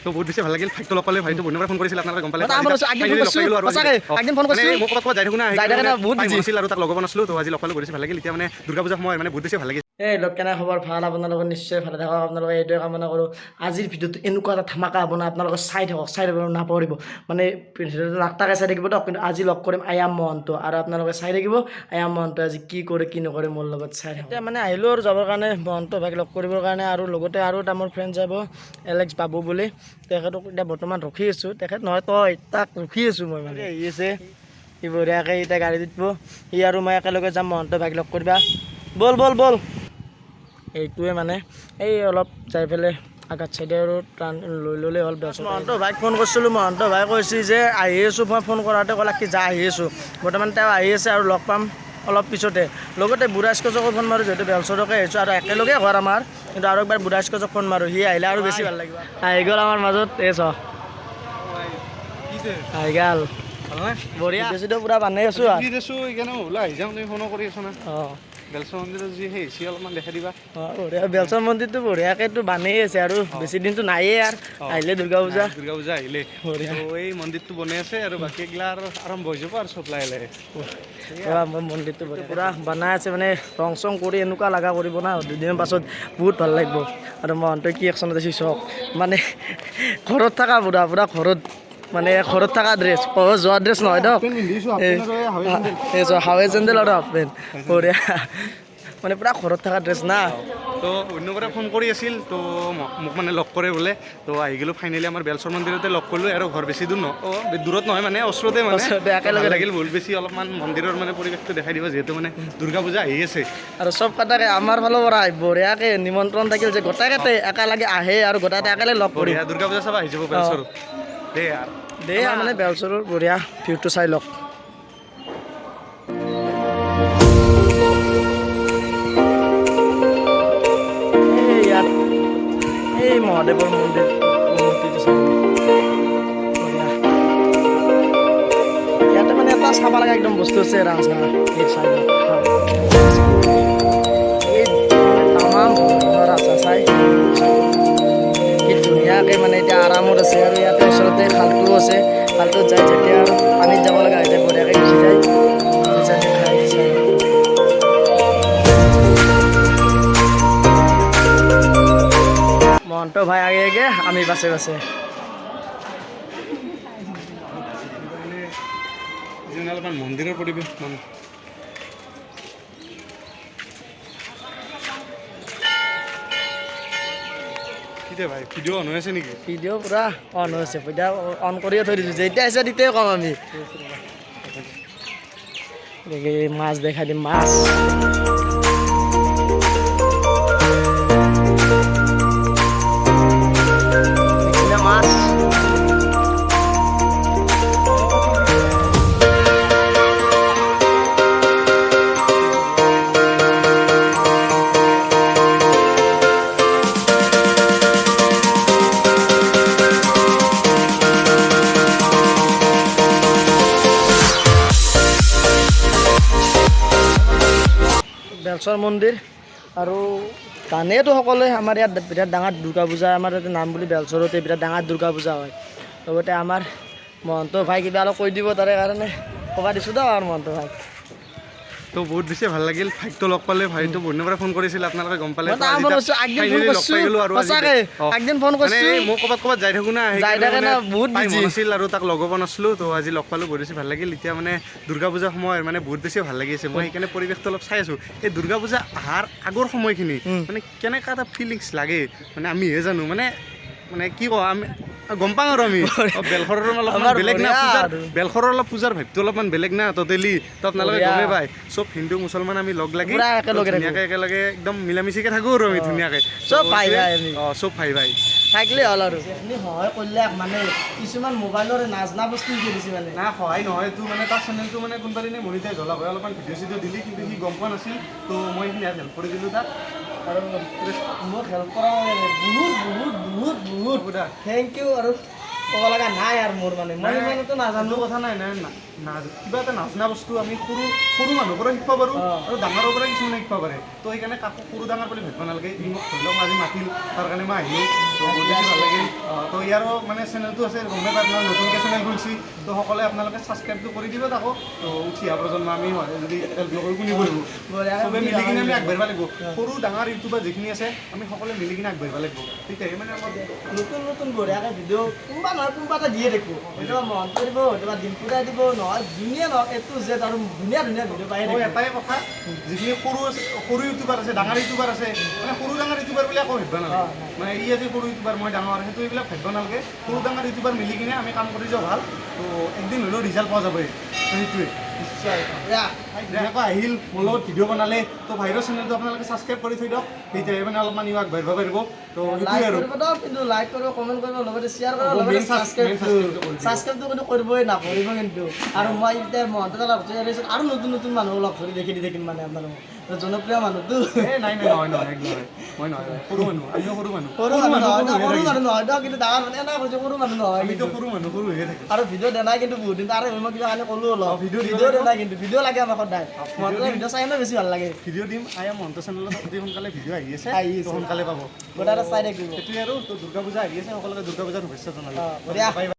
তো বহুত বেছি ভাল লাগিল ভাইটো লগ পালে ভাইটো বন্ধুবাৰে ফোন কৰিছিল আপোনালোকে গম পালে একদিন ফোন কৰিছোঁ মোক ক'ৰবাত যাই থাকোঁ না যাই থাকে না, বহুত টাইম busy। আছিল আৰু তাক লগ পোৱা নাছিলোঁ তো আজি লগ পালোঁ কৰিছে ভাল লাগিল এতিয়া মানে দুৰ্গা পূজা সময় মানে বহুত বেছি ভাল লাগিল এই লগ কেনে খবৰ ভাল আপোনালোকৰ নিশ্চয় ভালে থাকক আপোনালোকে এইটোৱে কামনা কৰোঁ আজিৰ ভিডিঅ'টো এনেকুৱা এটা ধামাকা হ'ব না আপোনালোকে চাই থাকক নাপাহৰিব মানে ভিডিঅ'টো নাকটাকে চাই থাকিব দিয়ক কিন্তু আজি লগ কৰিম আয়াম মহন্ত আৰু আপোনালোকে চাই থাকিব আয়াম মহন্ত আজি কি কৰে কি নকৰে মোৰ লগত চাই থাকক এতিয়া মানে আহিলোঁ আৰু যাবৰ কাৰণে মহন্ত ভাইক লগ কৰিবৰ কাৰণে আৰু লগতে আৰু এটা মোৰ ফ্ৰেণ্ড যাব এলেক্স বাবু বুলি তেখেতক এতিয়া বৰ্তমান ৰখি আছোঁ তেখেত নহয় তই তাক ৰখি আছোঁ মই মানে আহি আছে সি বঢ়িয়াকৈ এতিয়া গাড়ী দিব সি আৰু মই একেলগে যাম মহন্ত ভাইক লগ কৰিবা বল বল বল এইটোৱে মানে এই অলপ যাই পেলাই আঘাত চাইডে আৰু টান লৈ ল'লে হ'ল মহন্ত ভাইক ফোন কৰিছিলোঁ মহন্ত ভাই কৈছে যে আহি আছোঁ মই ফোন কৰাতে ক'লা কি যা আহি আছোঁ বৰ্তমান তেওঁ আহি আছে আৰু লগ পাম অলপ পিছতে লগতে বুঢ়াস্কজকো ফোন মাৰোঁ যিহেতু বেলচৰকে আহিছোঁ আৰু একেলগে ঘৰ আমাৰ কিন্তু আৰু একবাৰ বুঢ়াস্কজক ফোন মাৰোঁ সি আহিলে আৰু বেছি ভাল লাগিব আহি গ'ল আমাৰ মাজত এই চ আহি গ'ল বঢ়িয়া বেছিটো পূৰা বান্ধি আছোঁ অঁ বেলচৰ মন্দিৰত যি সেই অলপমান দেখাই দিবা অঁ বঢ়িয়া বেলচৰ মন্দিৰটো বঢ়িয়াকৈতো বান্ধি আছে আৰু বেছি দিনটো নায়েই আৰু আহিলে দুৰ্গা পূজা আহিলে এই মন্দিৰটো বনাই আছে আৰু বাকীগিলা আৰু আৰম্ভ হৈ যাব আৰু চব লাহে লাহে মন্দিৰটো পূৰা বনাই আছে মানে ৰং চং কৰি এনেকুৱা লগা কৰিব না দুদিনৰ পাছত বহুত ভাল লাগিব আৰু মহন্তই কি একশ্যনত আছে চাওক মানে ঘৰত থকা পূৰা ঘৰত মানে ঘৰত থকা ড্ৰেছ যোৱা ড্ৰেছ নহয় দিয়ক এই হাৱে চেণ্ডেল আৰু হাফ পেণ্ট বঢ়িয়া মানে পূৰা ঘৰত থকা ড্ৰেছ না তো অন্যবাৰে ফোন কৰি আছিল তো মোক মানে লগ কৰে বোলে তো আহি গ'লোঁ ফাইনেলি আমাৰ বেলচৰ মন্দিৰতে লগ কৰিলোঁ আৰু ঘৰ বেছি দূৰ দূৰত নহয় মানে ওচৰতে মানে একেলগে লাগিল বহুত বেছি অলপমান মন্দিৰৰ মানে পৰিৱেশটো দেখাই দিব যিহেতু মানে দুৰ্গা পূজা আহি আছে আৰু চব কথাকে আমাৰ ফালৰ পৰা বঢ়িয়াকৈ নিমন্ত্ৰণ থাকিল যে গোটেইকেইটাই একেলগে আহে আৰু গোটেইকেইটাই একেলগে লগ কৰি দুৰ্গা পূজা চাব আহি যাব বেলচৰ দেই মানে বেলচৰৰ বঢ়িয়া ভিউটো চাই লওক ইয়াত এই মহাদেৱৰ মূৰ্তিটো চাই ইয়াতে মানে এটা চাব লগা একদম বস্তু আছে ৰাজহাঁহ এই চাই এই তামাম ৰাজহাঁহ চাই কি ধুনীয়াকৈ মানে এতিয়া আৰামত আছে আৰু ইয়াতে ওচৰতে খালটোও আছে খালটোত যাই যেতিয়া আৰু পানীত যাব লগা হৈ যায় বঢ়িয়াকৈ গুচি যায় মহন্ত ভাই আগে আগে আমি বাছে বাছে অলপমান মন্দিৰৰ পৰিৱেশ মানে ভাই ভিডিঅ' অন হৈ আছে নেকি ভিডিঅ' পূৰা অন হৈ আছে এতিয়া অন কৰিয়ে থৈ দিছোঁ যেতিয়া আছে তেতিয়াই কম আমি মাছ দেখাই দিম মাছ মাছ বেলচৰ মন্দিৰ আৰু জানেইতো সকলোৱে আমাৰ ইয়াত বিৰাট ডাঙৰ দুৰ্গা পূজা আমাৰ ইয়াতে নাম বুলি বেলচৰতে বিৰাট ডাঙৰ দুৰ্গা পূজা হয় লগতে আমাৰ মহন্ত ভাই কিবা অলপ কৈ দিব তাৰে কাৰণে ক'ব দিছোঁ দিয়ক আৰু মহন্ত ভাই তো বহুত বেছি ভাল লাগিল ভাইটো লগ পালে ভাইটো বন্ধুবাৰে ফোন কৰিছিল আপোনালোকে গম পালে একদিন ফোন কৰিছোঁ মই ক'ৰবাত যাই থাকোঁ না বহুত মন আছিল আৰু তাক লগ পোৱা নাছিলোঁ তো আজি লগ পালোঁ বহুত বেছি ভাল লাগিল এতিয়া মানে দুৰ্গা পূজাৰ সময় মানে বহুত বেছি ভাল লাগি আছে মই সেইকাৰণে পৰিৱেশটো অলপ চাই আছোঁ এই দুৰ্গা পূজা অহাৰ আগৰ সময়খিনি মানে কেনেকুৱা এটা ফিলিংছ লাগে মানে আমিহে জানো মানে কি কওঁ আমি গম পাওঁ আৰু আমি বেলখৰৰ অলপমান বেলেগ না বেলখৰৰ অলপ পূজাৰ ভাৱটো অলপমান বেলেগ না টোটেলি তো আপোনালোকে গমেই পায় চব হিন্দু মুছলমান আমি লগ লাগি ধুনীয়াকৈ একেলগে একদম মিলা মিচিকৈ থাকোঁ আৰু আমি ধুনীয়াকৈ চব ভাই ভাই চব ভাই ভাই থাকিলে হ'ল আৰু সহায় কৰিলে মানে কিছুমান মোবাইলৰ নাজনা বস্তু কৰিছে মানে না সহায় নহয় তোৰ মানে তাৰ চেনেলটো মানে কোনোবা দিনে মনিটাইজ হ'ল হয় অলপমান ভিডিঅ' চিডিঅ' দিলি কিন্তু সি গম পোৱা নাছিল তো মই সেইখিনি হেল্প কৰি দিলোঁ তাক আৰু মোক হেল্প কৰা বহুত বহুত বহুত বহুত থেংক ইউ আৰু ক'ব লগা নাই আৰু মোৰ মানে মই ইমানতো নাজানো সেইটো কথা নাই নাই কিবা এটা নাজনা বস্তু আমি সৰু সৰু মানুহৰ পৰা শিকিব পাৰোঁ আৰু ডাঙৰৰ পৰা কিছুমানে শিকিব পাৰে তো সেইকাৰণে কাকো সৰু ডাঙৰ বুলি ভাবিব নালাগে ই মোক ধৰি লওক আজি মাতিল তাৰ কাৰণে মই আহিলোঁ তো বহুত বেছি ভাল লাগিল তো ইয়াৰো মানে চেনেলটো আছে গমে পাই আপোনাৰ নতুনকৈ চেনেল খুলিছে তো সকলোৱে আপোনালোকে ছাবস্ক্ৰাইবটো কৰি দিব তাকো তো উঠি অহা প্ৰজন্ম আমি হয় যদি হেল্প নকৰোঁ কোনে কৰিব চবে মিলি কিনে আমি আগবাঢ়িব লাগিব সৰু ডাঙৰ ইউটিউবাৰ যিখিনি আছে আমি সকলোৱে মিলি কিনে আগবাঢ়িব লাগিব তেতিয়াহে মানে আমাৰ নতুন নতুন বঢ়িয়াকৈ ভিডিঅ' কোনোবা নহয় কোনোবা এটা দিয়ে দেখোঁ হয়তো মন কৰিব হয়তো ডিম্পুৰাই দিব নহয় ধুনীয়া নহয় এইটো জেড আৰু ধুনীয়া ধুনীয়া ভিডিঅ' পাই মই এটাই কথা যিখিনি সৰু ইউটিউবাৰ আছে ডাঙৰ ইউটিউবাৰ আছে মানে সৰু ডাঙৰ ইউটিউবাৰ বুলি একো ভাবিব নালাগে মানে ই আজি সৰু ইউটিউবাৰ মই ডাঙৰ সেইটো এইবিলাক ভাবিব নালাগে সৰু ডাঙৰ ইউটিউবাৰ মিলি কিনে আমি কাম কৰি যাওঁ ভাল তো একদিন হ'লেও ৰিজাল্ট পোৱা যাবই তো সেইটোৱে নিশ্চয় ধুনীয়াকৈ আহিল মোৰ লগত ভিডিঅ' বনালে তো বাহিৰৰ চেনেলটো আপোনালোকে ছাবস্ক্ৰাইব কৰি থৈ দিয়ক তেতিয়াহে মানে অলপমান ইও আগবাঢ়িব পাৰিব তো লাইক সেইটোৱে আৰু কৰিব দিয়ক কিন্তু লাইক কৰিব কমেণ্ট কৰিব লগতে শ্বেয়াৰ কৰিব আকৌ লগতে main subscribe-টো কৰি দিব। ছাবস্ক্ৰাইবটো কিন্তু কৰিবই নাপাহৰিব কিন্তু আৰু মই এতিয়া মহন্ত লগ ধৰি আহিছোঁ আৰু নতুন নতুন মানুহক লগ ধৰি দেখিম মানে আপোনালোকক জনপ্ৰিয় মানুহটো নাই নহয় একদম মই নহয় সৰু মানুহ আমিও সৰু মানুহ সৰু মানুহ নহয় দিয়ক কিন্তু ডাঙৰ মানুহ এনেকৈ কৈছোঁ সৰু মানুহ নহয় আমিতো সৰু মানুহ সৰু হৈয়ে থাকিম আৰু ভিডিঅ' দিয়া নাই কিন্তু বহুত দিন তাৰে মই কিবা কাৰণে ক'লোঁ অলপ ভিডিঅ' দিব ভিডিঅ' দিয়া নাই কিন্তু ভিডিঅ' লাগে আমাক সদায় মহন্ত ভিডিঅ' চাই বেছি ভাল লাগে ভিডিঅ' দিম আয়া মহন্ত চেনেলত অতি সোনকালে ভিডিঅ' আহি আছে আহি আছে। তো সোনকালে পাব গোটাই চাই থাকিব সেইটোৱে আৰু তো দুৰ্গা পূজা আহি আছে সকলোকে দুৰ্গা পূজাৰ শুভেচ্ছা জনালোঁ বঢ়িয়া। Bye bye.